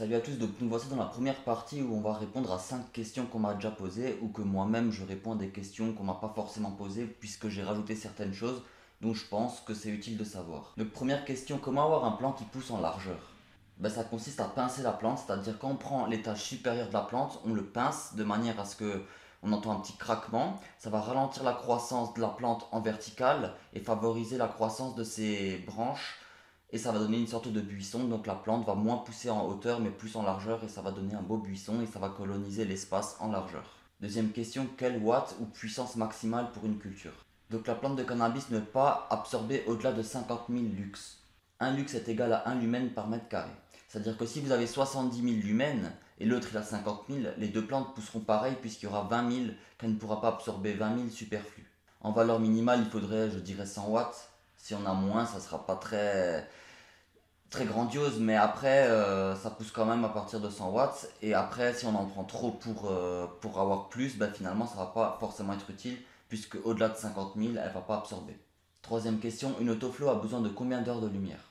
Salut à tous, donc nous voici dans la première partie où on va répondre à 5 questions qu'on m'a déjà posées ou que moi-même je réponds à des questions qu'on m'a pas forcément posées puisque j'ai rajouté certaines choses dont je pense que c'est utile de savoir. Donc première question, comment avoir un plant qui pousse en largeur? Ça consiste à pincer la plante, c'est-à-dire quand on prend l'étage supérieur de la plante, on le pince de manière à ce que on entend un petit craquement, ça va ralentir la croissance de la plante en verticale et favoriser la croissance de ses branches et ça va donner une sorte de buisson, donc la plante va moins pousser en hauteur mais plus en largeur et ça va donner un beau buisson et ça va coloniser l'espace en largeur. Deuxième question, quel watt ou puissance maximale pour une culture? Donc la plante de cannabis ne peut pas absorber au-delà de 50 000 lux. Un lux est égal à 1 lumen par mètre carré. C'est-à-dire que si vous avez 70 000 lumens et l'autre il a 50 000, les deux plantes pousseront pareil puisqu'il y aura 20 000 qu'elle ne pourra pas absorber 20 000 superflus. En valeur minimale, il faudrait, je dirais, 100 watts. Si on a moins, ça sera pas très grandiose, mais après, ça pousse quand même à partir de 100 watts. Et après, si on en prend trop pour avoir plus, finalement, ça va pas forcément être utile, puisque au-delà de 50 000, elle va pas absorber. Troisième question, une autoflow a besoin de combien d'heures de lumière?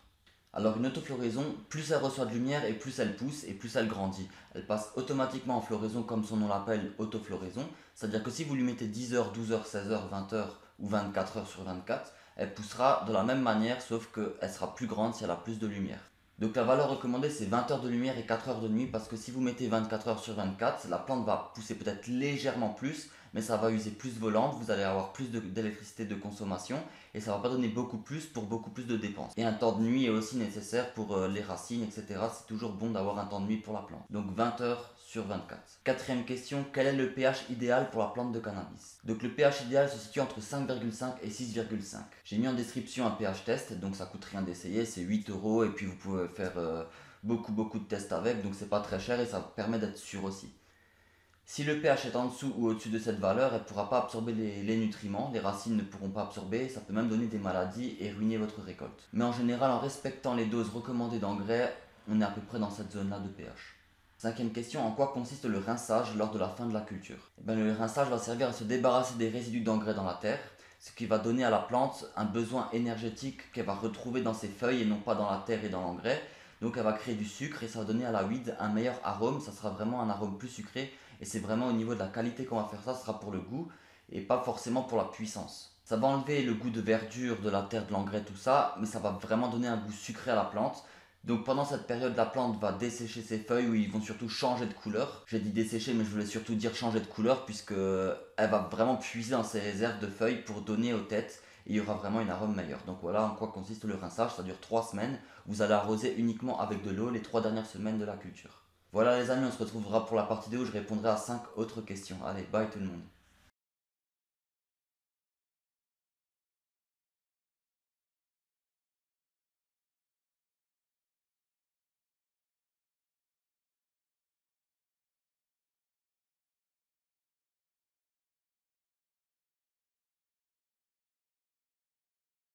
Alors une autofloraison, plus elle reçoit de lumière et plus elle pousse et plus elle grandit. Elle passe automatiquement en floraison comme son nom l'appelle, autofloraison. C'est-à-dire que si vous lui mettez 10 heures, 12 heures, 16 heures, 20 heures ou 24 heures sur 24, elle poussera de la même manière sauf qu'elle sera plus grande si elle a plus de lumière. Donc la valeur recommandée c'est 20 heures de lumière et 4 heures de nuit parce que si vous mettez 24 heures sur 24, la plante va pousser peut-être légèrement plus, mais ça va user plus de volante, vous allez avoir plus d'électricité de consommation et ça va pas donner beaucoup plus pour beaucoup plus de dépenses. Et un temps de nuit est aussi nécessaire pour les racines, etc. C'est toujours bon d'avoir un temps de nuit pour la plante. Donc 20 heures sur 24. Quatrième question, quel est le pH idéal pour la plante de cannabis? Donc le pH idéal se situe entre 5,5 et 6,5. J'ai mis en description un pH test, donc ça coûte rien d'essayer, c'est 8 € et puis vous pouvez faire beaucoup de tests avec, donc c'est pas très cher et ça permet d'être sûr aussi. Si le pH est en dessous ou au-dessus de cette valeur, elle ne pourra pas absorber les nutriments, les racines ne pourront pas absorber, ça peut même donner des maladies et ruiner votre récolte. Mais en général, en respectant les doses recommandées d'engrais, on est à peu près dans cette zone-là de pH. Cinquième question, en quoi consiste le rinçage lors de la fin de la culture? Le rinçage va servir à se débarrasser des résidus d'engrais dans la terre, ce qui va donner à la plante un besoin énergétique qu'elle va retrouver dans ses feuilles et non pas dans la terre et dans l'engrais. Donc elle va créer du sucre et ça va donner à la weed un meilleur arôme, ça sera vraiment un arôme plus sucré et c'est vraiment au niveau de la qualité qu'on va faire ça, ce sera pour le goût et pas forcément pour la puissance. Ça va enlever le goût de verdure, de la terre, de l'engrais, tout ça, mais ça va vraiment donner un goût sucré à la plante. Donc pendant cette période, la plante va dessécher ses feuilles où ils vont surtout changer de couleur. J'ai dit dessécher, mais je voulais surtout dire changer de couleur puisque elle va vraiment puiser dans ses réserves de feuilles pour donner aux têtes et il y aura vraiment une arôme meilleur. Donc voilà en quoi consiste le rinçage, ça dure 3 semaines. Vous allez arroser uniquement avec de l'eau les 3 dernières semaines de la culture. Voilà les amis, on se retrouvera pour la partie 2 où je répondrai à 5 autres questions. Allez, bye tout le monde.